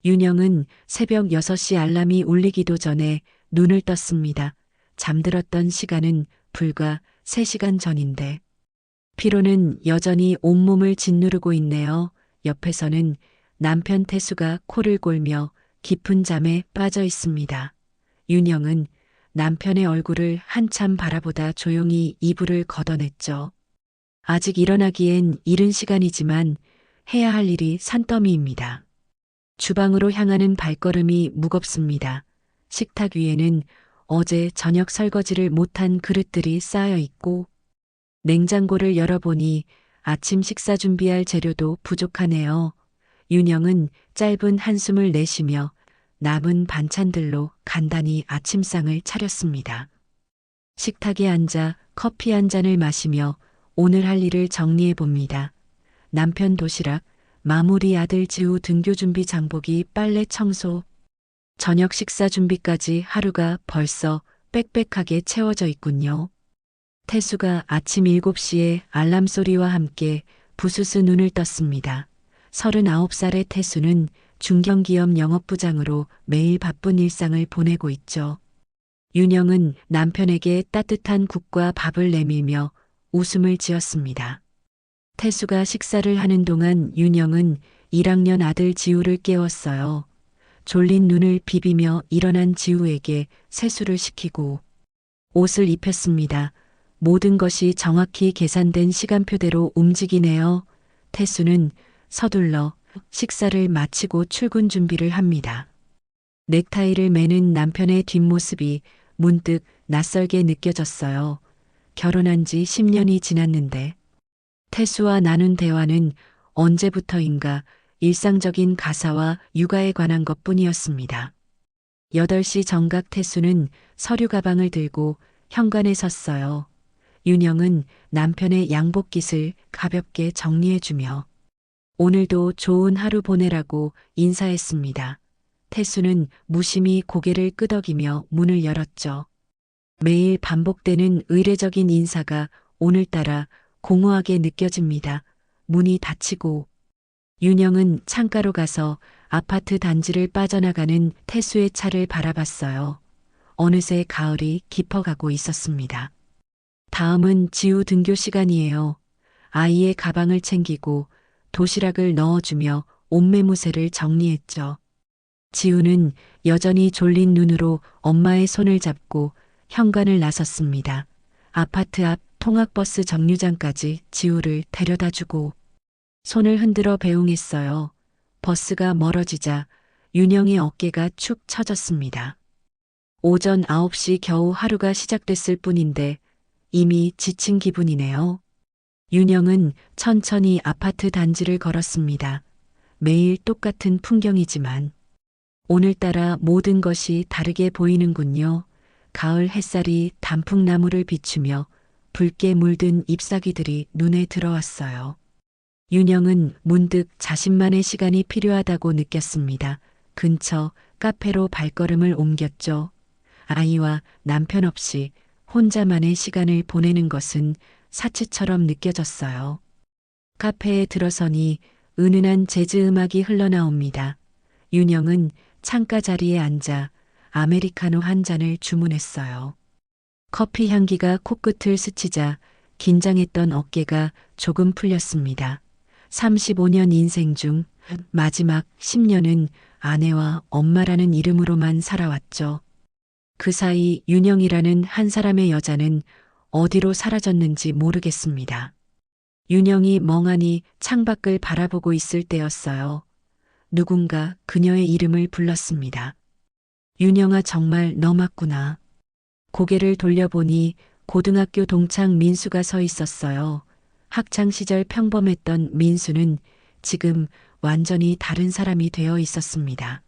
윤영은 새벽 6시 알람이 울리기도 전에 눈을 떴습니다. 잠들었던 시간은 불과 3시간 전인데 피로는 여전히 온몸을 짓누르고 있네요. 옆에서는 남편 태수가 코를 골며 깊은 잠에 빠져 있습니다. 윤영은 남편의 얼굴을 한참 바라보다 조용히 이불을 걷어냈죠. 아직 일어나기엔 이른 시간이지만 해야 할 일이 산더미입니다. 주방으로 향하는 발걸음이 무겁습니다. 식탁 위에는 어제 저녁 설거지를 못한 그릇들이 쌓여 있고 냉장고를 열어보니 아침 식사 준비할 재료도 부족하네요. 윤영은 짧은 한숨을 내쉬며 남은 반찬들로 간단히 아침상을 차렸습니다. 식탁에 앉아 커피 한 잔을 마시며 오늘 할 일을 정리해 봅니다. 남편 도시락, 마무리 아들 지우 등교 준비 장보기 빨래 청소, 저녁 식사 준비까지 하루가 벌써 빽빽하게 채워져 있군요. 태수가 아침 7시에 알람 소리와 함께 부스스 눈을 떴습니다. 39살의 태수는 중견기업 영업부장으로 매일 바쁜 일상을 보내고 있죠. 윤영은 남편에게 따뜻한 국과 밥을 내밀며 웃음을 지었습니다. 태수가 식사를 하는 동안 윤영은 1학년 아들 지우를 깨웠어요. 졸린 눈을 비비며 일어난 지우에게 세수를 시키고 옷을 입혔습니다. 모든 것이 정확히 계산된 시간표대로 움직이네요. 태수는 서둘러 식사를 마치고 출근 준비를 합니다. 넥타이를 매는 남편의 뒷모습이 문득 낯설게 느껴졌어요. 결혼한 지 10년이 지났는데 태수와 나눈 대화는 언제부터인가 일상적인 가사와 육아에 관한 것뿐이었습니다. 8시 정각 태수는 서류 가방을 들고 현관에 섰어요. 윤영은 남편의 양복깃을 가볍게 정리해주며 오늘도 좋은 하루 보내라고 인사했습니다. 태수는 무심히 고개를 끄덕이며 문을 열었죠. 매일 반복되는 의례적인 인사가 오늘따라 공허하게 느껴집니다. 문이 닫히고 윤영은 창가로 가서 아파트 단지를 빠져나가는 태수의 차를 바라봤어요. 어느새 가을이 깊어가고 있었습니다. 다음은 지우 등교 시간이에요. 아이의 가방을 챙기고 도시락을 넣어주며 옷매무새를 정리했죠. 지우는 여전히 졸린 눈으로 엄마의 손을 잡고 현관을 나섰습니다. 아파트 앞 통학버스 정류장까지 지우를 데려다주고 손을 흔들어 배웅했어요. 버스가 멀어지자 윤영의 어깨가 축 처졌습니다. 오전 9시 겨우 하루가 시작됐을 뿐인데 이미 지친 기분이네요. 윤영은 천천히 아파트 단지를 걸었습니다. 매일 똑같은 풍경이지만 오늘따라 모든 것이 다르게 보이는군요. 가을 햇살이 단풍나무를 비추며 붉게 물든 잎사귀들이 눈에 들어왔어요. 윤영은 문득 자신만의 시간이 필요하다고 느꼈습니다. 근처 카페로 발걸음을 옮겼죠. 아이와 남편 없이 혼자만의 시간을 보내는 것은 사치처럼 느껴졌어요. 카페에 들어서니 은은한 재즈 음악이 흘러나옵니다. 윤영은 창가 자리에 앉아 아메리카노 한 잔을 주문했어요. 커피 향기가 코끝을 스치자 긴장했던 어깨가 조금 풀렸습니다. 35년 인생 중 마지막 10년은 아내와 엄마라는 이름으로만 살아왔죠. 그 사이 윤영이라는 한 사람의 여자는 어디로 사라졌는지 모르겠습니다. 윤영이 멍하니 창밖을 바라보고 있을 때였어요. 누군가 그녀의 이름을 불렀습니다. 윤영아, 정말 너 맞구나. 고개를 돌려보니 고등학교 동창 민수가 서 있었어요. 학창 시절 평범했던 민수는 지금 완전히 다른 사람이 되어 있었습니다.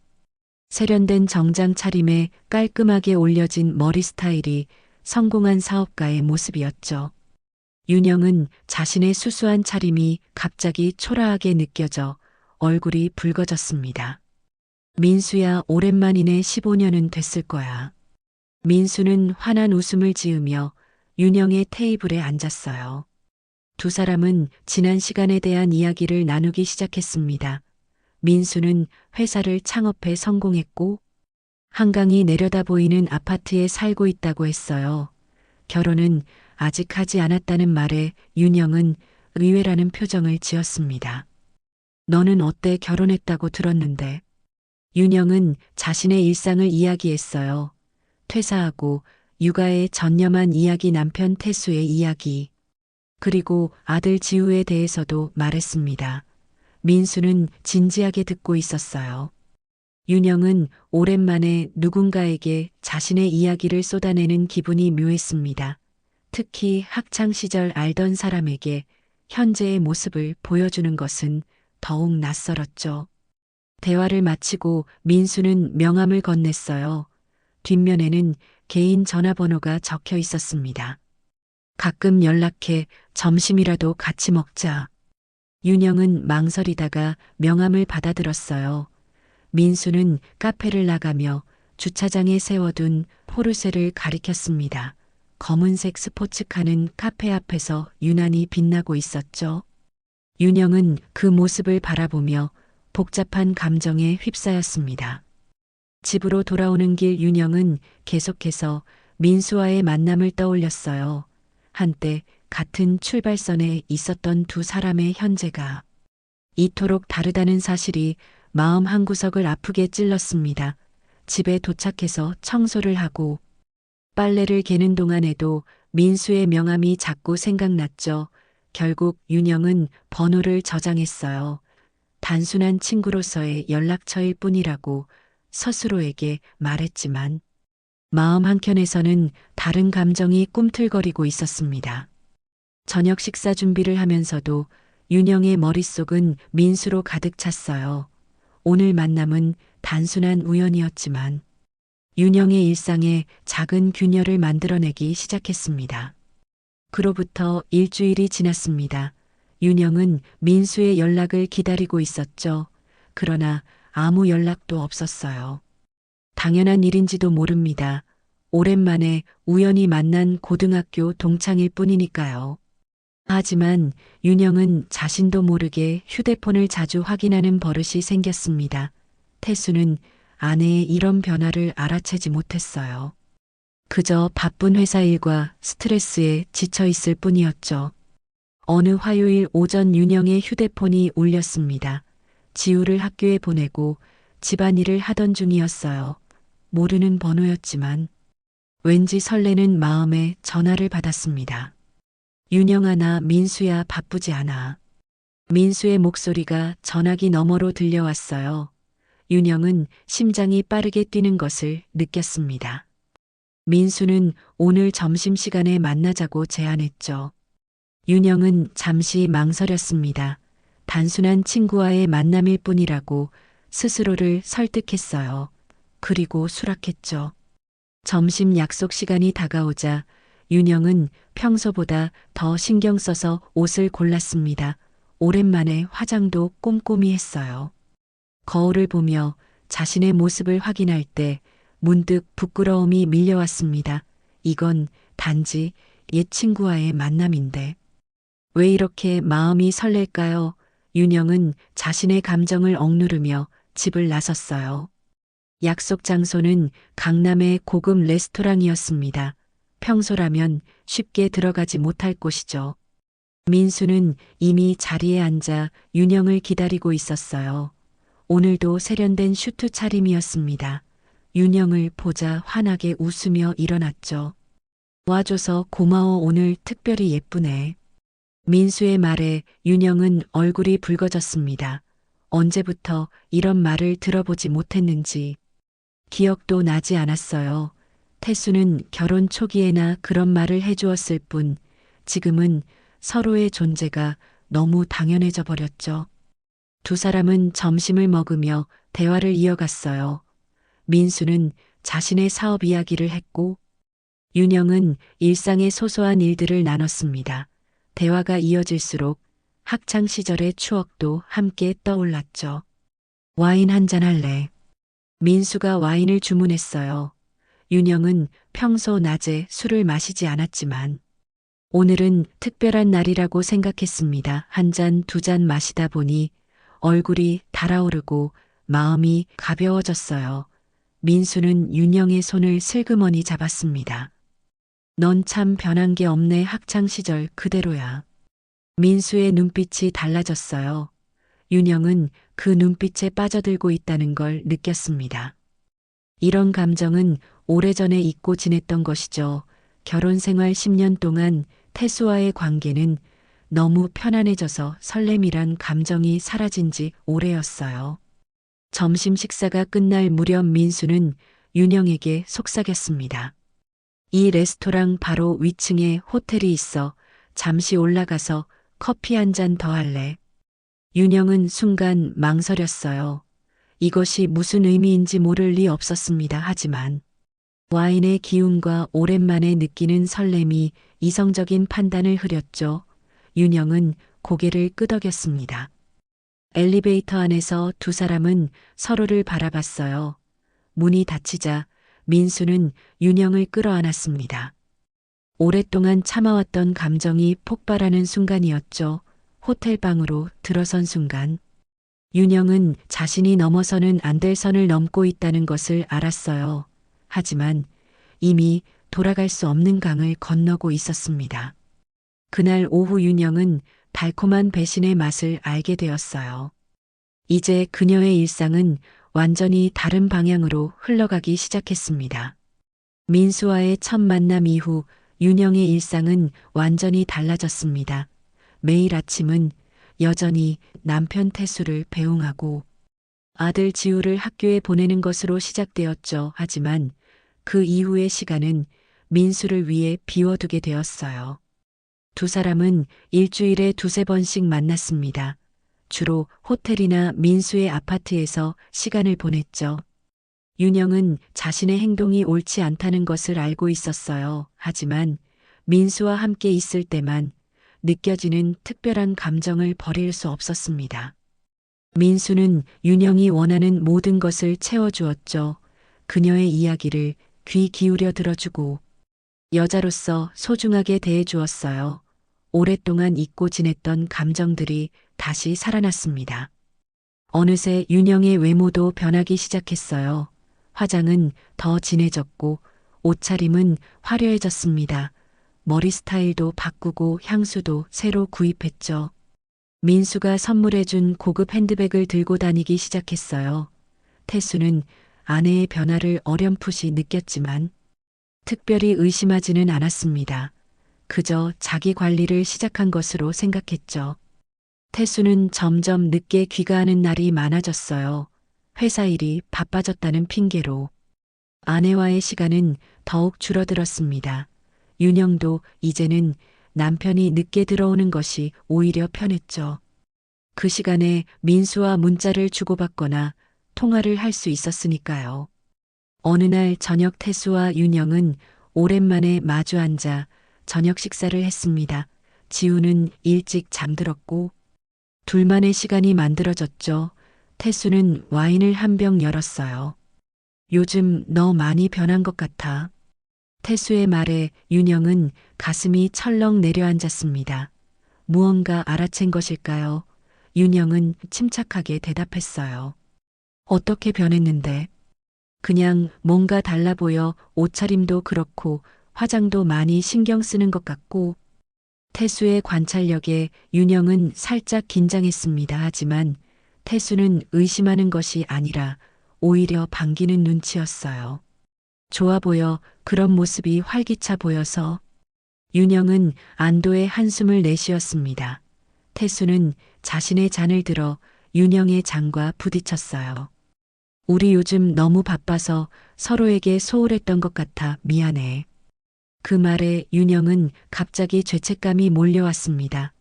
세련된 정장 차림에 깔끔하게 올려진 머리 스타일이 성공한 사업가의 모습이었죠. 윤영은 자신의 수수한 차림이 갑자기 초라하게 느껴져 얼굴이 붉어졌습니다. 민수야, 오랜만이네. 15년은 됐을 거야. 민수는 환한 웃음을 지으며 윤영의 테이블에 앉았어요. 두 사람은 지난 시간에 대한 이야기를 나누기 시작했습니다. 민수는 회사를 창업해 성공했고 한강이 내려다 보이는 아파트에 살고 있다고 했어요. 결혼은 아직 하지 않았다는 말에 윤영은 의외라는 표정을 지었습니다. 너는 어때 결혼했다고 들었는데? 윤영은 자신의 일상을 이야기했어요. 퇴사하고 육아에 전념한 이야기 남편 태수의 이야기. 그리고 아들 지우에 대해서도 말했습니다. 민수는 진지하게 듣고 있었어요. 윤영은 오랜만에 누군가에게 자신의 이야기를 쏟아내는 기분이 묘했습니다. 특히 학창 시절 알던 사람에게 현재의 모습을 보여주는 것은 더욱 낯설었죠. 대화를 마치고 민수는 명함을 건넸어요. 뒷면에는 개인 전화번호가 적혀 있었습니다. 가끔 연락해 점심이라도 같이 먹자. 윤영은 망설이다가 명함을 받아들었어요. 민수는 카페를 나가며 주차장에 세워둔 포르쉐를 가리켰습니다. 검은색 스포츠카는 카페 앞에서 유난히 빛나고 있었죠. 윤영은 그 모습을 바라보며 복잡한 감정에 휩싸였습니다. 집으로 돌아오는 길 윤영은 계속해서 민수와의 만남을 떠올렸어요. 한때 같은 출발선에 있었던 두 사람의 현재가 이토록 다르다는 사실이 마음 한구석을 아프게 찔렀습니다. 집에 도착해서 청소를 하고 빨래를 개는 동안에도 민수의 명함이 자꾸 생각났죠. 결국 윤영은 번호를 저장했어요. 단순한 친구로서의 연락처일 뿐이라고 스스로에게 말했지만 마음 한켠에서는 다른 감정이 꿈틀거리고 있었습니다. 저녁 식사 준비를 하면서도 윤영의 머릿속은 민수로 가득 찼어요. 오늘 만남은 단순한 우연이었지만 윤영의 일상에 작은 균열을 만들어내기 시작했습니다. 그로부터 일주일이 지났습니다. 윤영은 민수의 연락을 기다리고 있었죠. 그러나 아무 연락도 없었어요. 당연한 일인지도 모릅니다. 오랜만에 우연히 만난 고등학교 동창일 뿐이니까요. 하지만 윤영은 자신도 모르게 휴대폰을 자주 확인하는 버릇이 생겼습니다. 태수는 아내의 이런 변화를 알아채지 못했어요. 그저 바쁜 회사 일과 스트레스에 지쳐 있을 뿐이었죠. 어느 화요일 오전 윤영의 휴대폰이 울렸습니다. 지우를 학교에 보내고 집안일을 하던 중이었어요. 모르는 번호였지만 왠지 설레는 마음에 전화를 받았습니다. 윤영아, 나 민수야, 바쁘지 않아. 민수의 목소리가 전화기 너머로 들려왔어요. 윤영은 심장이 빠르게 뛰는 것을 느꼈습니다. 민수는 오늘 점심시간에 만나자고 제안했죠. 윤영은 잠시 망설였습니다. 단순한 친구와의 만남일 뿐이라고 스스로를 설득했어요. 그리고 수락했죠. 점심 약속 시간이 다가오자 윤영은 평소보다 더 신경 써서 옷을 골랐습니다. 오랜만에 화장도 꼼꼼히 했어요. 거울을 보며 자신의 모습을 확인할 때 문득 부끄러움이 밀려왔습니다. 이건 단지 옛 친구와의 만남인데 왜 이렇게 마음이 설렐까요? 윤영은 자신의 감정을 억누르며 집을 나섰어요. 약속 장소는 강남의 고급 레스토랑이었습니다. 평소라면 쉽게 들어가지 못할 곳이죠. 민수는 이미 자리에 앉아 윤영을 기다리고 있었어요. 오늘도 세련된 슈트 차림이었습니다. 윤영을 보자 환하게 웃으며 일어났죠. 와줘서 고마워, 오늘 특별히 예쁘네. 민수의 말에 윤영은 얼굴이 붉어졌습니다. 언제부터 이런 말을 들어보지 못했는지 기억도 나지 않았어요. 태수는 결혼 초기에나 그런 말을 해주었을 뿐 지금은 서로의 존재가 너무 당연해져 버렸죠. 두 사람은 점심을 먹으며 대화를 이어갔어요. 민수는 자신의 사업 이야기를 했고 윤영은 일상의 소소한 일들을 나눴습니다. 대화가 이어질수록 학창 시절의 추억도 함께 떠올랐죠. 와인 한잔 할래? 민수가 와인을 주문했어요. 윤영은 평소 낮에 술을 마시지 않았지만 오늘은 특별한 날이라고 생각했습니다. 한 잔, 두 잔 마시다 보니 얼굴이 달아오르고 마음이 가벼워졌어요. 민수는 윤영의 손을 슬그머니 잡았습니다. 넌 참 변한 게 없네. 학창 시절 그대로야. 민수의 눈빛이 달라졌어요. 윤영은 그 눈빛에 빠져들고 있다는 걸 느꼈습니다. 이런 감정은 오래전에 잊고 지냈던 것이죠. 결혼 생활 10년 동안 태수와의 관계는 너무 편안해져서 설렘이란 감정이 사라진 지 오래였어요. 점심 식사가 끝날 무렵 민수는 윤영에게 속삭였습니다. 이 레스토랑 바로 위층에 호텔이 있어. 잠시 올라가서 커피 한 잔 더 할래? 윤영은 순간 망설였어요. 이것이 무슨 의미인지 모를 리 없었습니다. 하지만 와인의 기운과 오랜만에 느끼는 설렘이 이성적인 판단을 흐렸죠. 윤영은 고개를 끄덕였습니다. 엘리베이터 안에서 두 사람은 서로를 바라봤어요. 문이 닫히자 민수는 윤영을 끌어안았습니다. 오랫동안 참아왔던 감정이 폭발하는 순간이었죠. 호텔 방으로 들어선 순간 윤영은 자신이 넘어서는 안 될 선을 넘고 있다는 것을 알았어요. 하지만 이미 돌아갈 수 없는 강을 건너고 있었습니다. 그날 오후 윤영은 달콤한 배신의 맛을 알게 되었어요. 이제 그녀의 일상은 완전히 다른 방향으로 흘러가기 시작했습니다. 민수와의 첫 만남 이후 윤영의 일상은 완전히 달라졌습니다. 매일 아침은 여전히 남편 태수를 배웅하고 아들 지우를 학교에 보내는 것으로 시작되었죠. 하지만 그 이후의 시간은 민수를 위해 비워두게 되었어요. 두 사람은 일주일에 두세 번씩 만났습니다. 주로 호텔이나 민수의 아파트에서 시간을 보냈죠. 윤영은 자신의 행동이 옳지 않다는 것을 알고 있었어요. 하지만 민수와 함께 있을 때만 느껴지는 특별한 감정을 버릴 수 없었습니다. 민수는 윤영이 원하는 모든 것을 채워주었죠. 그녀의 이야기를 귀 기울여 들어주고 여자로서 소중하게 대해주었어요. 오랫동안 잊고 지냈던 감정들이 다시 살아났습니다. 어느새 윤영의 외모도 변하기 시작했어요. 화장은 더 진해졌고 옷차림은 화려해졌습니다. 머리 스타일도 바꾸고 향수도 새로 구입했죠. 민수가 선물해준 고급 핸드백을 들고 다니기 시작했어요. 태수는 아내의 변화를 어렴풋이 느꼈지만 특별히 의심하지는 않았습니다. 그저 자기 관리를 시작한 것으로 생각했죠. 태수는 점점 늦게 귀가하는 날이 많아졌어요. 회사 일이 바빠졌다는 핑계로 아내와의 시간은 더욱 줄어들었습니다. 윤영도 이제는 남편이 늦게 들어오는 것이 오히려 편했죠. 그 시간에 민수와 문자를 주고받거나 통화를 할 수 있었으니까요. 어느 날 저녁 태수와 윤영은 오랜만에 마주 앉아 저녁 식사를 했습니다. 지우는 일찍 잠들었고 둘만의 시간이 만들어졌죠. 태수는 와인을 한 병 열었어요. 요즘 너 많이 변한 것 같아. 태수의 말에 윤영은 가슴이 철렁 내려앉았습니다. 무언가 알아챈 것일까요? 윤영은 침착하게 대답했어요. 어떻게 변했는데? 그냥 뭔가 달라 보여. 옷차림도 그렇고 화장도 많이 신경 쓰는 것 같고. 태수의 관찰력에 윤영은 살짝 긴장했습니다. 하지만 태수는 의심하는 것이 아니라 오히려 반기는 눈치였어요. 좋아 보여. 그런 모습이 활기차 보여서. 윤영은 안도의 한숨을 내쉬었습니다. 태수는 자신의 잔을 들어 윤영의 잔과 부딪혔어요. 우리 요즘 너무 바빠서 서로에게 소홀했던 것 같아 미안해. 그 말에 윤영은 갑자기 죄책감이 몰려왔습니다.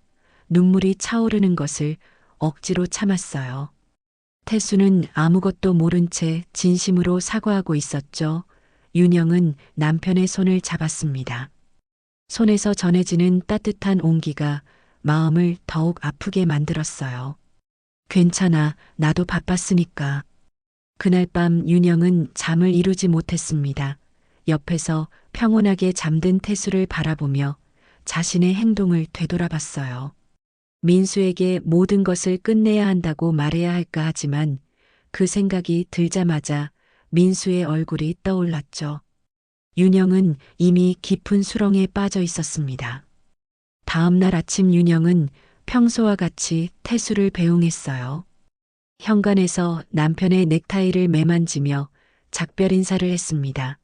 눈물이 차오르는 것을 억지로 참았어요. 태수는 아무것도 모른 채 진심으로 사과하고 있었죠. 윤영은 남편의 손을 잡았습니다. 손에서 전해지는 따뜻한 온기가 마음을 더욱 아프게 만들었어요. 괜찮아, 나도 바빴으니까. 그날 밤 윤영은 잠을 이루지 못했습니다. 옆에서 평온하게 잠든 태수를 바라보며 자신의 행동을 되돌아봤어요. 민수에게 모든 것을 끝내야 한다고 말해야 할까 하지만 그 생각이 들자마자 민수의 얼굴이 떠올랐죠. 윤영은 이미 깊은 수렁에 빠져 있었습니다. 다음 날 아침 윤영은 평소와 같이 태수를 배웅했어요. 현관에서 남편의 넥타이를 매만지며 작별 인사를 했습니다.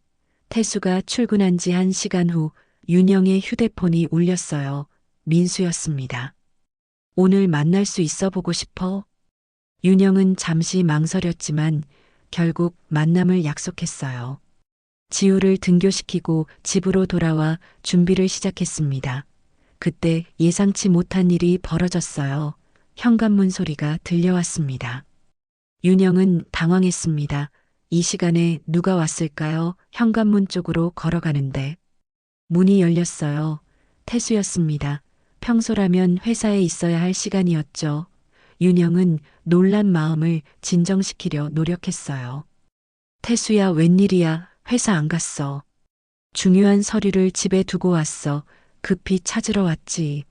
태수가 출근한 지 1시간 후 윤영의 휴대폰이 울렸어요. 민수였습니다. 오늘 만날 수 있어 보고 싶어? 윤영은 잠시 망설였지만 결국 만남을 약속했어요. 지우를 등교시키고 집으로 돌아와 준비를 시작했습니다. 그때 예상치 못한 일이 벌어졌어요. 현관문 소리가 들려왔습니다. 윤영은 당황했습니다. 이 시간에 누가 왔을까요? 현관문 쪽으로 걸어가는데 문이 열렸어요. 태수였습니다. 평소라면 회사에 있어야 할 시간이었죠. 윤영은 놀란 마음을 진정시키려 노력했어요. 태수야, 웬일이야? 회사 안 갔어. 중요한 서류를 집에 두고 왔어. 급히 찾으러 왔지.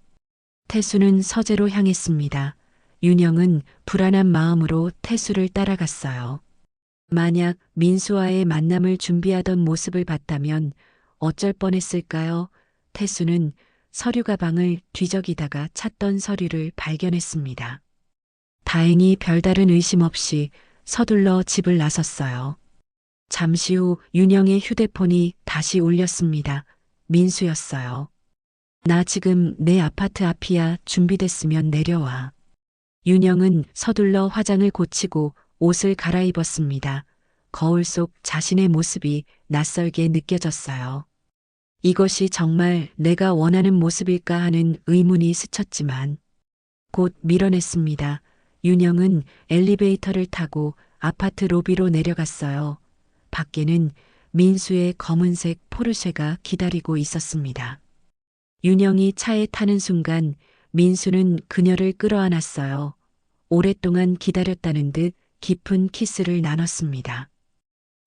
태수는 서재로 향했습니다. 윤영은 불안한 마음으로 태수를 따라갔어요. 만약 민수와의 만남을 준비하던 모습을 봤다면 어쩔 뻔했을까요? 태수는 서류 가방을 뒤적이다가 찾던 서류를 발견했습니다. 다행히 별다른 의심 없이 서둘러 집을 나섰어요. 잠시 후 윤영의 휴대폰이 다시 울렸습니다. 민수였어요. 나 지금 내 아파트 앞이야. 준비됐으면 내려와. 윤영은 서둘러 화장을 고치고 옷을 갈아입었습니다. 거울 속 자신의 모습이 낯설게 느껴졌어요. 이것이 정말 내가 원하는 모습일까 하는 의문이 스쳤지만 곧 밀어냈습니다. 윤영은 엘리베이터를 타고 아파트 로비로 내려갔어요. 밖에는 민수의 검은색 포르쉐가 기다리고 있었습니다. 윤영이 차에 타는 순간 민수는 그녀를 끌어안았어요. 오랫동안 기다렸다는 듯 깊은 키스를 나눴습니다.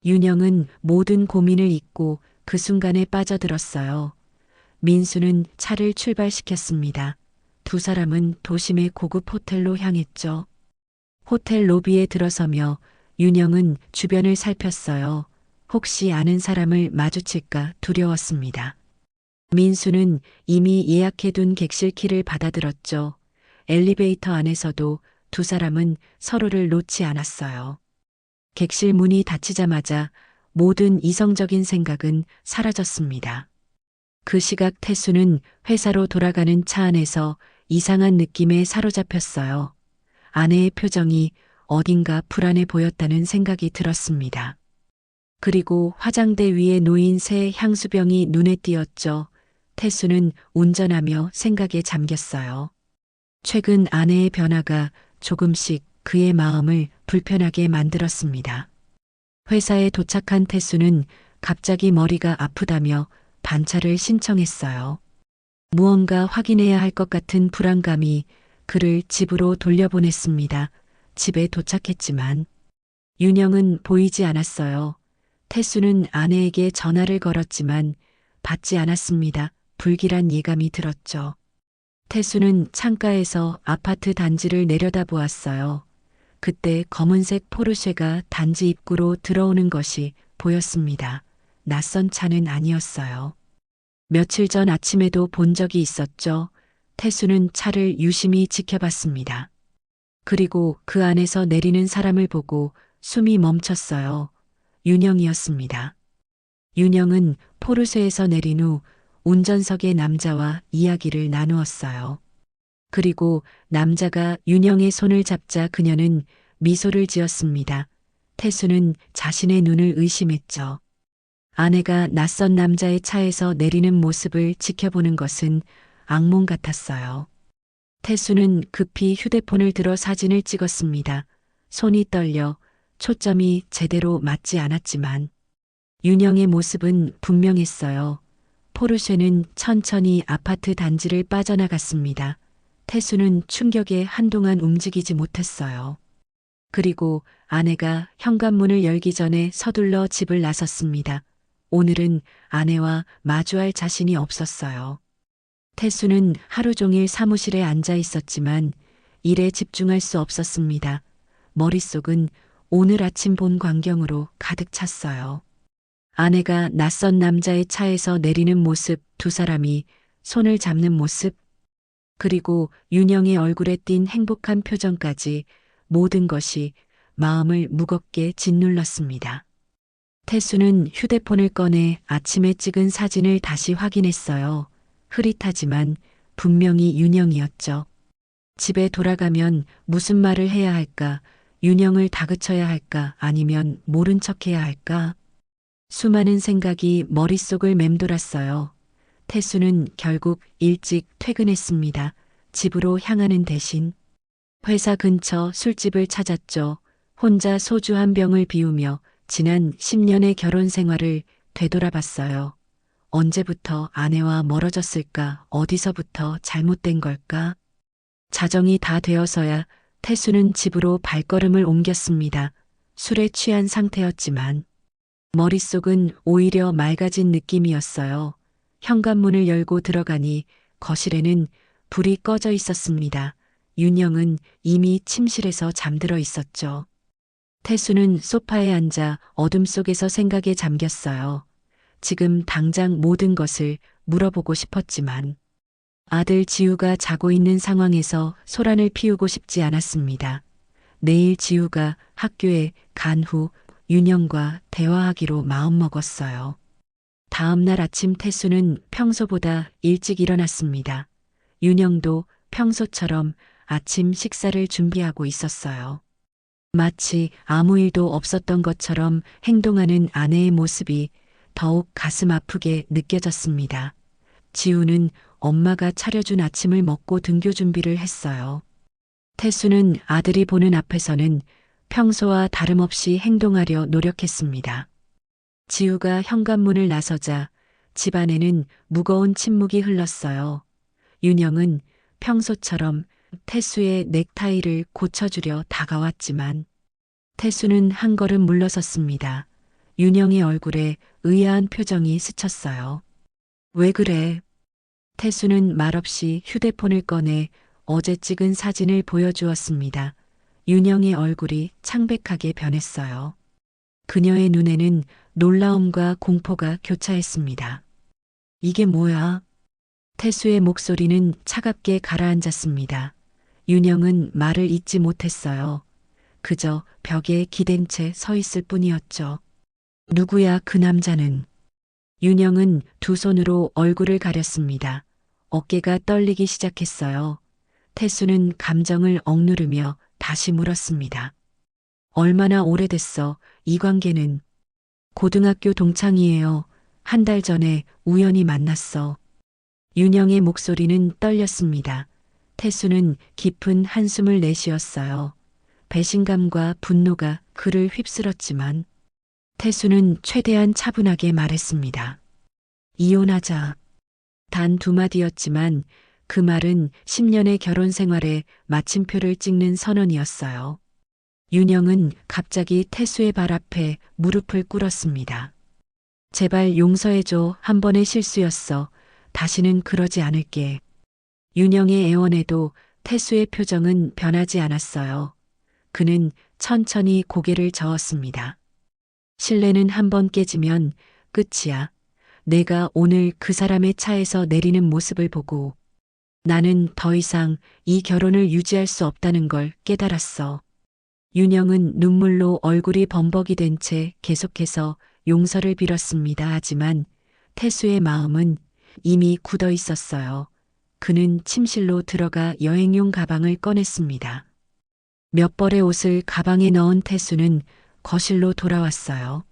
윤영은 모든 고민을 잊고 그 순간에 빠져들었어요. 민수는 차를 출발시켰습니다. 두 사람은 도심의 고급 호텔로 향했죠. 호텔 로비에 들어서며 윤영은 주변을 살폈어요. 혹시 아는 사람을 마주칠까 두려웠습니다. 민수는 이미 예약해둔 객실 키를 받아들었죠. 엘리베이터 안에서도 두 사람은 서로를 놓지 않았어요. 객실 문이 닫히자마자 모든 이성적인 생각은 사라졌습니다. 그 시각 태수는 회사로 돌아가는 차 안에서 이상한 느낌에 사로잡혔어요. 아내의 표정이 어딘가 불안해 보였다는 생각이 들었습니다. 그리고 화장대 위에 놓인 새 향수병이 눈에 띄었죠. 태수는 운전하며 생각에 잠겼어요. 최근 아내의 변화가 조금씩 그의 마음을 불편하게 만들었습니다. 회사에 도착한 태수는 갑자기 머리가 아프다며 반차를 신청했어요. 무언가 확인해야 할 것 같은 불안감이 그를 집으로 돌려보냈습니다. 집에 도착했지만 윤영은 보이지 않았어요. 태수는 아내에게 전화를 걸었지만 받지 않았습니다. 불길한 예감이 들었죠. 태수는 창가에서 아파트 단지를 내려다보았어요. 그때 검은색 포르쉐가 단지 입구로 들어오는 것이 보였습니다. 낯선 차는 아니었어요. 며칠 전 아침에도 본 적이 있었죠. 태수는 차를 유심히 지켜봤습니다. 그리고 그 안에서 내리는 사람을 보고 숨이 멈췄어요. 윤영이었습니다. 윤영은 포르쉐에서 내린 후 운전석의 남자와 이야기를 나누었어요. 그리고 남자가 윤영의 손을 잡자 그녀는 미소를 지었습니다. 태수는 자신의 눈을 의심했죠. 아내가 낯선 남자의 차에서 내리는 모습을 지켜보는 것은 악몽 같았어요. 태수는 급히 휴대폰을 들어 사진을 찍었습니다. 손이 떨려 초점이 제대로 맞지 않았지만 윤영의 모습은 분명했어요. 포르쉐는 천천히 아파트 단지를 빠져나갔습니다. 태수는 충격에 한동안 움직이지 못했어요. 그리고 아내가 현관문을 열기 전에 서둘러 집을 나섰습니다. 오늘은 아내와 마주할 자신이 없었어요. 태수는 하루 종일 사무실에 앉아 있었지만 일에 집중할 수 없었습니다. 머릿속은 오늘 아침 본 광경으로 가득 찼어요. 아내가 낯선 남자의 차에서 내리는 모습, 두 사람이 손을 잡는 모습, 그리고 윤영의 얼굴에 띈 행복한 표정까지 모든 것이 마음을 무겁게 짓눌렀습니다. 태수는 휴대폰을 꺼내 아침에 찍은 사진을 다시 확인했어요. 흐릿하지만 분명히 윤영이었죠. 집에 돌아가면 무슨 말을 해야 할까? 윤영을 다그쳐야 할까? 아니면 모른 척 해야 할까? 수많은 생각이 머릿속을 맴돌았어요. 태수는 결국 일찍 퇴근했습니다. 집으로 향하는 대신 회사 근처 술집을 찾았죠. 혼자 소주 한 병을 비우며 지난 10년의 결혼 생활을 되돌아봤어요. 언제부터 아내와 멀어졌을까? 어디서부터 잘못된 걸까? 자정이 다 되어서야 태수는 집으로 발걸음을 옮겼습니다. 술에 취한 상태였지만 머릿속은 오히려 맑아진 느낌이었어요. 현관문을 열고 들어가니 거실에는 불이 꺼져 있었습니다. 윤영은 이미 침실에서 잠들어 있었죠. 태수는 소파에 앉아 어둠 속에서 생각에 잠겼어요. 지금 당장 모든 것을 물어보고 싶었지만 아들 지우가 자고 있는 상황에서 소란을 피우고 싶지 않았습니다. 내일 지우가 학교에 간 후 윤영과 대화하기로 마음먹었어요. 다음 날 아침 태수는 평소보다 일찍 일어났습니다. 윤영도 평소처럼 아침 식사를 준비하고 있었어요. 마치 아무 일도 없었던 것처럼 행동하는 아내의 모습이 더욱 가슴 아프게 느껴졌습니다. 지우는 엄마가 차려준 아침을 먹고 등교 준비를 했어요. 태수는 아들이 보는 앞에서는 평소와 다름없이 행동하려 노력했습니다. 지우가 현관문을 나서자 집안에는 무거운 침묵이 흘렀어요. 윤영은 평소처럼 태수의 넥타이를 고쳐주려 다가왔지만 태수는 한 걸음 물러섰습니다. 윤영의 얼굴에 의아한 표정이 스쳤어요. 왜 그래? 태수는 말없이 휴대폰을 꺼내 어제 찍은 사진을 보여주었습니다. 윤영의 얼굴이 창백하게 변했어요. 그녀의 눈에는 놀라움과 공포가 교차했습니다. 이게 뭐야? 태수의 목소리는 차갑게 가라앉았습니다. 윤영은 말을 잇지 못했어요. 그저 벽에 기댄 채 서 있을 뿐이었죠. 누구야 그 남자는? 윤영은 두 손으로 얼굴을 가렸습니다. 어깨가 떨리기 시작했어요. 태수는 감정을 억누르며 다시 물었습니다. 얼마나 오래됐어? 이 관계는? 고등학교 동창이에요. 한 달 전에 우연히 만났어. 윤영의 목소리는 떨렸습니다. 태수는 깊은 한숨을 내쉬었어요. 배신감과 분노가 그를 휩쓸었지만 태수는 최대한 차분하게 말했습니다. 이혼하자. 단 두 마디였지만 그 말은 10년의 결혼 생활에 마침표를 찍는 선언이었어요. 윤영은 갑자기 태수의 발 앞에 무릎을 꿇었습니다. 제발 용서해줘. 한 번의 실수였어. 다시는 그러지 않을게. 윤영의 애원에도 태수의 표정은 변하지 않았어요. 그는 천천히 고개를 저었습니다. 신뢰는 한 번 깨지면 끝이야. 내가 오늘 그 사람의 차에서 내리는 모습을 보고 나는 더 이상 이 결혼을 유지할 수 없다는 걸 깨달았어. 윤영은 눈물로 얼굴이 범벅이 된 채 계속해서 용서를 빌었습니다. 하지만 태수의 마음은 이미 굳어 있었어요. 그는 침실로 들어가 여행용 가방을 꺼냈습니다. 몇 벌의 옷을 가방에 넣은 태수는 거실로 돌아왔어요.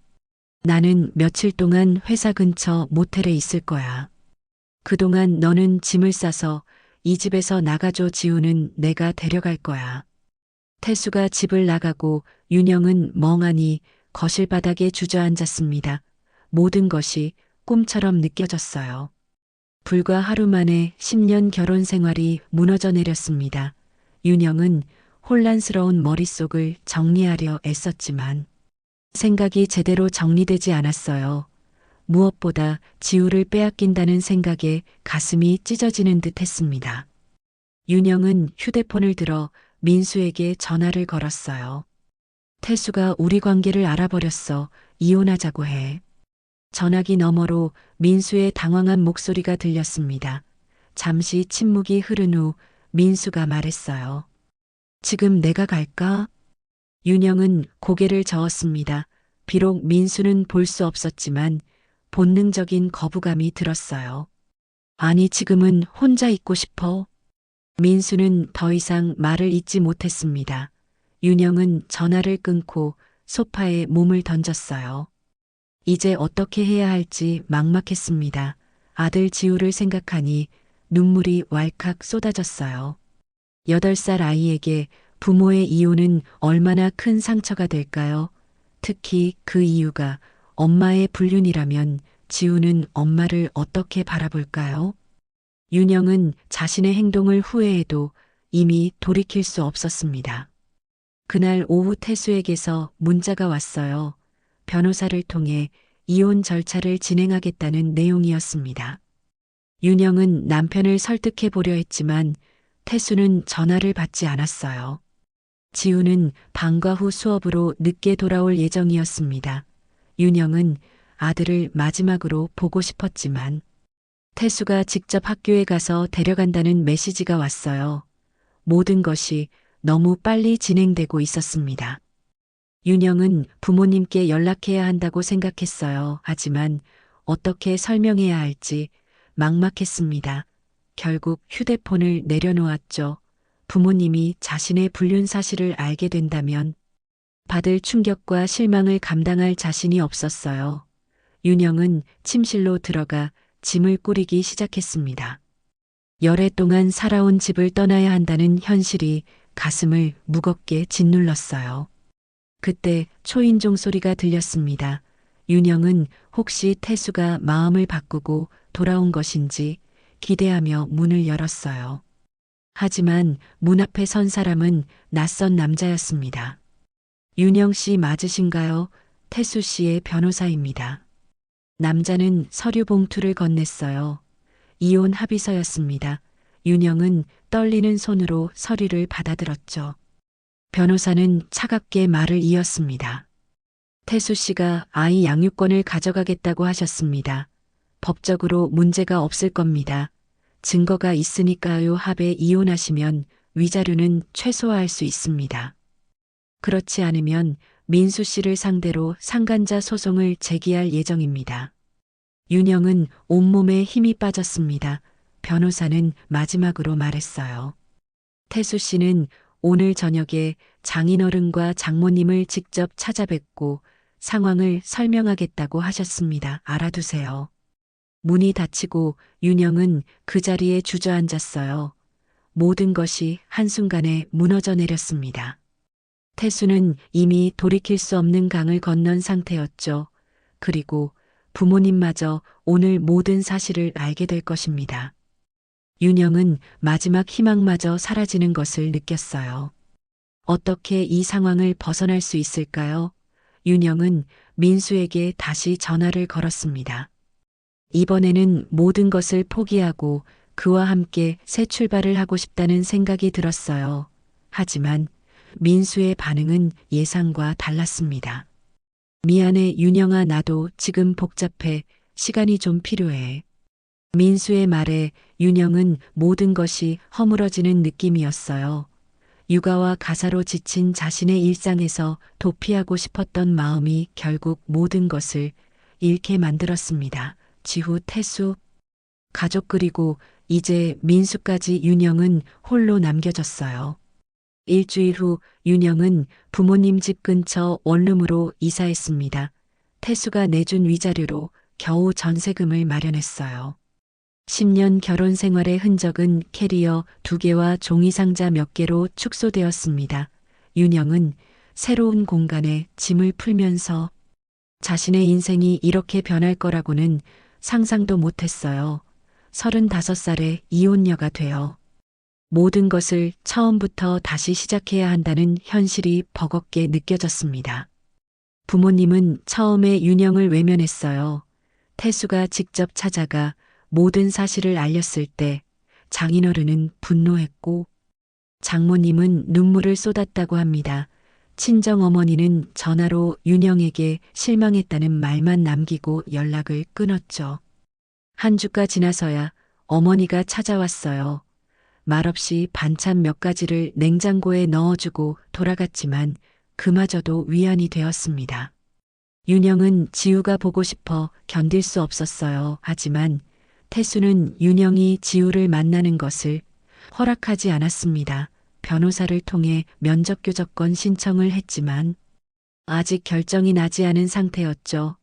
나는 며칠 동안 회사 근처 모텔에 있을 거야. 그동안 너는 짐을 싸서 이 집에서 나가줘. 지우는 내가 데려갈 거야. 태수가 집을 나가고 윤영은 멍하니 거실 바닥에 주저앉았습니다. 모든 것이 꿈처럼 느껴졌어요. 불과 하루 만에 10년 결혼 생활이 무너져 내렸습니다. 윤영은 혼란스러운 머릿속을 정리하려 애썼지만 생각이 제대로 정리되지 않았어요. 무엇보다 지우를 빼앗긴다는 생각에 가슴이 찢어지는 듯 했습니다. 윤영은 휴대폰을 들어 민수에게 전화를 걸었어요. 태수가 우리 관계를 알아버렸어. 이혼하자고 해. 전화기 너머로 민수의 당황한 목소리가 들렸습니다. 잠시 침묵이 흐른 후 민수가 말했어요. 지금 내가 갈까? 윤영은 고개를 저었습니다. 비록 민수는 볼 수 없었지만 본능적인 거부감이 들었어요. 아니, 지금은 혼자 있고 싶어. 민수는 더 이상 말을 잇지 못했습니다. 윤영은 전화를 끊고 소파에 몸을 던졌어요. 이제 어떻게 해야 할지 막막했습니다. 아들 지우를 생각하니 눈물이 왈칵 쏟아졌어요. 8살 아이에게 부모의 이혼은 얼마나 큰 상처가 될까요? 특히 그 이유가 엄마의 불륜이라면 지우는 엄마를 어떻게 바라볼까요? 윤영은 자신의 행동을 후회해도 이미 돌이킬 수 없었습니다. 그날 오후 태수에게서 문자가 왔어요. 변호사를 통해 이혼 절차를 진행하겠다는 내용이었습니다. 윤영은 남편을 설득해 보려 했지만 태수는 전화를 받지 않았어요. 지우는 방과 후 수업으로 늦게 돌아올 예정이었습니다. 윤영은 아들을 마지막으로 보고 싶었지만 태수가 직접 학교에 가서 데려간다는 메시지가 왔어요. 모든 것이 너무 빨리 진행되고 있었습니다. 윤영은 부모님께 연락해야 한다고 생각했어요. 하지만 어떻게 설명해야 할지 막막했습니다. 결국 휴대폰을 내려놓았죠. 부모님이 자신의 불륜 사실을 알게 된다면 받을 충격과 실망을 감당할 자신이 없었어요. 윤영은 침실로 들어가 짐을 꾸리기 시작했습니다. 열애 동안 살아온 집을 떠나야 한다는 현실이 가슴을 무겁게 짓눌렀어요. 그때 초인종 소리가 들렸습니다. 윤영은 혹시 태수가 마음을 바꾸고 돌아온 것인지 기대하며 문을 열었어요. 하지만 문 앞에 선 사람은 낯선 남자였습니다. 윤영 씨 맞으신가요? 태수 씨의 변호사입니다. 남자는 서류 봉투를 건넸어요. 이혼 합의서였습니다. 윤영은 떨리는 손으로 서류를 받아들었죠. 변호사는 차갑게 말을 이었습니다. 태수 씨가 아이 양육권을 가져가겠다고 하셨습니다. 법적으로 문제가 없을 겁니다. 증거가 있으니까요. 합에 이혼하시면 위자료는 최소화할 수 있습니다. 그렇지 않으면 민수 씨를 상대로 상간자 소송을 제기할 예정입니다. 윤영은 온몸에 힘이 빠졌습니다. 변호사는 마지막으로 말했어요. 태수 씨는 오늘 저녁에 장인어른과 장모님을 직접 찾아뵙고 상황을 설명하겠다고 하셨습니다. 알아두세요. 문이 닫히고 윤영은 그 자리에 주저앉았어요. 모든 것이 한순간에 무너져 내렸습니다. 태수는 이미 돌이킬 수 없는 강을 건넌 상태였죠. 그리고 부모님마저 오늘 모든 사실을 알게 될 것입니다. 윤영은 마지막 희망마저 사라지는 것을 느꼈어요. 어떻게 이 상황을 벗어날 수 있을까요? 윤영은 민수에게 다시 전화를 걸었습니다. 이번에는 모든 것을 포기하고 그와 함께 새 출발을 하고 싶다는 생각이 들었어요. 하지만 민수의 반응은 예상과 달랐습니다. 미안해 윤영아, 나도 지금 복잡해. 시간이 좀 필요해. 민수의 말에 윤영은 모든 것이 허물어지는 느낌이었어요. 육아와 가사로 지친 자신의 일상에서 도피하고 싶었던 마음이 결국 모든 것을 잃게 만들었습니다. 지후, 태수, 가족 그리고 이제 민수까지 윤영은 홀로 남겨졌어요. 일주일 후 윤영은 부모님 집 근처 원룸으로 이사했습니다. 태수가 내준 위자료로 겨우 전세금을 마련했어요. 10년 결혼 생활의 흔적은 캐리어 2개와 종이상자 몇 개로 축소되었습니다. 윤영은 새로운 공간에 짐을 풀면서 자신의 인생이 이렇게 변할 거라고는 상상도 못했어요. 35살에 이혼녀가 되어 모든 것을 처음부터 다시 시작해야 한다는 현실이 버겁게 느껴졌습니다. 부모님은 처음에 윤영을 외면했어요. 태수가 직접 찾아가 모든 사실을 알렸을 때 장인어른은 분노했고 장모님은 눈물을 쏟았다고 합니다. 친정어머니는 전화로 윤영에게 실망했다는 말만 남기고 연락을 끊었죠. 한 주가 지나서야 어머니가 찾아왔어요. 말없이 반찬 몇 가지를 냉장고에 넣어주고 돌아갔지만 그마저도 위안이 되었습니다. 윤영은 지우가 보고 싶어 견딜 수 없었어요. 하지만 태수는 윤영이 지우를 만나는 것을 허락하지 않았습니다. 변호사를 통해 면접교섭권 신청을 했지만 아직 결정이 나지 않은 상태였죠.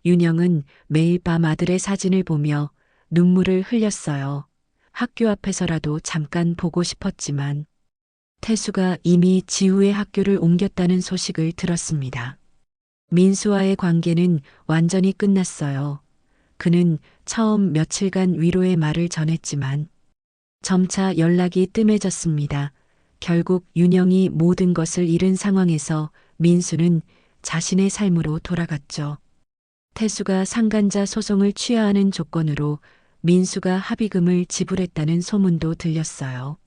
윤영은 매일 밤 아들의 사진을 보며 눈물을 흘렸어요. 학교 앞에서라도 잠깐 보고 싶었지만 태수가 이미 지우의 학교를 옮겼다는 소식을 들었습니다. 민수와의 관계는 완전히 끝났어요. 그는 처음 며칠간 위로의 말을 전했지만 점차 연락이 뜸해졌습니다. 결국 윤영이 모든 것을 잃은 상황에서 민수는 자신의 삶으로 돌아갔죠. 태수가 상간자 소송을 취하하는 조건으로 민수가 합의금을 지불했다는 소문도 들렸어요.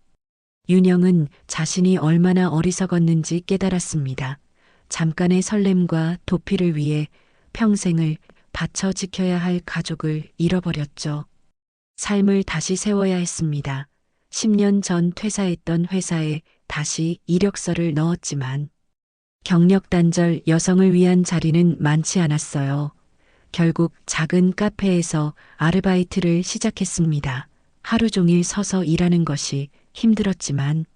윤영은 자신이 얼마나 어리석었는지 깨달았습니다. 잠깐의 설렘과 도피를 위해 평생을 바쳐 지켜야 할 가족을 잃어버렸죠. 삶을 다시 세워야 했습니다. 10년 전 퇴사했던 회사에 다시 이력서를 넣었지만 경력 단절 여성을 위한 자리는 많지 않았어요. 결국 작은 카페에서 아르바이트를 시작했습니다. 하루 종일 서서 일하는 것이 힘들었지만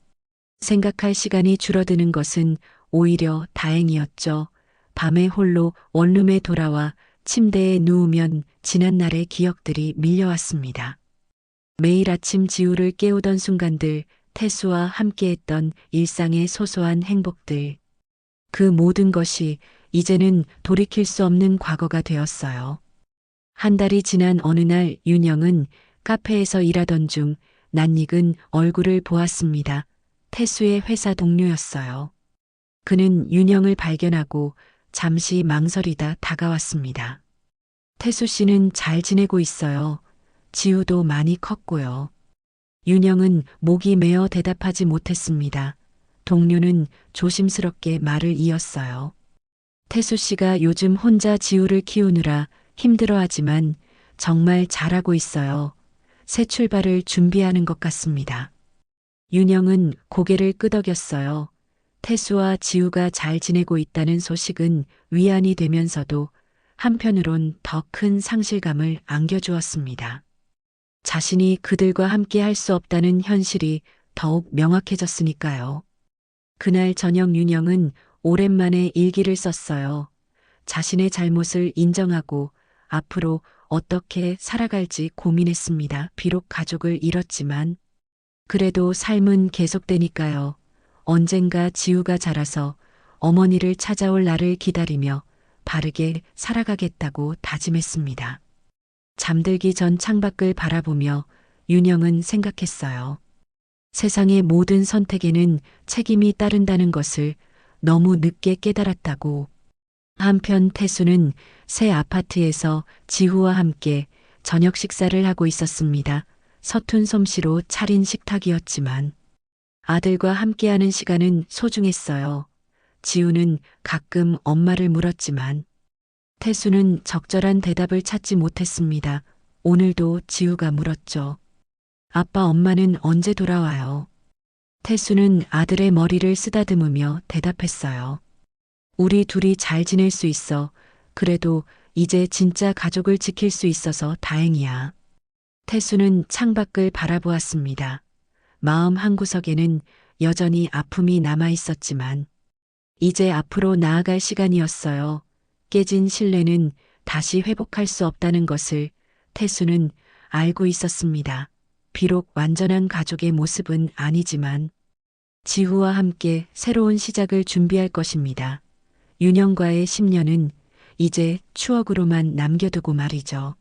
생각할 시간이 줄어드는 것은 오히려 다행이었죠. 밤에 홀로 원룸에 돌아와 침대에 누우면 지난날의 기억들이 밀려왔습니다. 매일 아침 지우를 깨우던 순간들, 태수와 함께했던 일상의 소소한 행복들. 그 모든 것이 이제는 돌이킬 수 없는 과거가 되었어요. 한 달이 지난 어느 날 윤영은 카페에서 일하던 중 낯익은 얼굴을 보았습니다. 태수의 회사 동료였어요. 그는 윤영을 발견하고 잠시 망설이다 다가왔습니다. 태수 씨는 잘 지내고 있어요. 지우도 많이 컸고요. 윤영은 목이 메어 대답하지 못했습니다. 동료는 조심스럽게 말을 이었어요. 태수 씨가 요즘 혼자 지우를 키우느라 힘들어하지만 정말 잘하고 있어요. 새 출발을 준비하는 것 같습니다. 윤영은 고개를 끄덕였어요. 태수와 지우가 잘 지내고 있다는 소식은 위안이 되면서도 한편으론 더 큰 상실감을 안겨주었습니다. 자신이 그들과 함께 할 수 없다는 현실이 더욱 명확해졌으니까요. 그날 저녁 윤영은 오랜만에 일기를 썼어요. 자신의 잘못을 인정하고 앞으로 어떻게 살아갈지 고민했습니다. 비록 가족을 잃었지만 그래도 삶은 계속되니까요. 언젠가 지우가 자라서 어머니를 찾아올 날을 기다리며 바르게 살아가겠다고 다짐했습니다. 잠들기 전 창밖을 바라보며 윤영은 생각했어요. 세상의 모든 선택에는 책임이 따른다는 것을 너무 늦게 깨달았다고. 한편 태수는 새 아파트에서 지우와 함께 저녁 식사를 하고 있었습니다. 서툰 솜씨로 차린 식탁이었지만 아들과 함께하는 시간은 소중했어요. 지우는 가끔 엄마를 물었지만 태수는 적절한 대답을 찾지 못했습니다. 오늘도 지우가 물었죠. 아빠, 엄마는 언제 돌아와요? 태수는 아들의 머리를 쓰다듬으며 대답했어요. 우리 둘이 잘 지낼 수 있어. 그래도 이제 진짜 가족을 지킬 수 있어서 다행이야. 태수는 창밖을 바라보았습니다. 마음 한구석에는 여전히 아픔이 남아 있었지만 이제 앞으로 나아갈 시간이었어요. 깨진 신뢰는 다시 회복할 수 없다는 것을 태수는 알고 있었습니다. 비록 완전한 가족의 모습은 아니지만 지우와 함께 새로운 시작을 준비할 것입니다. 윤영과의 10년은 이제 추억으로만 남겨두고 말이죠.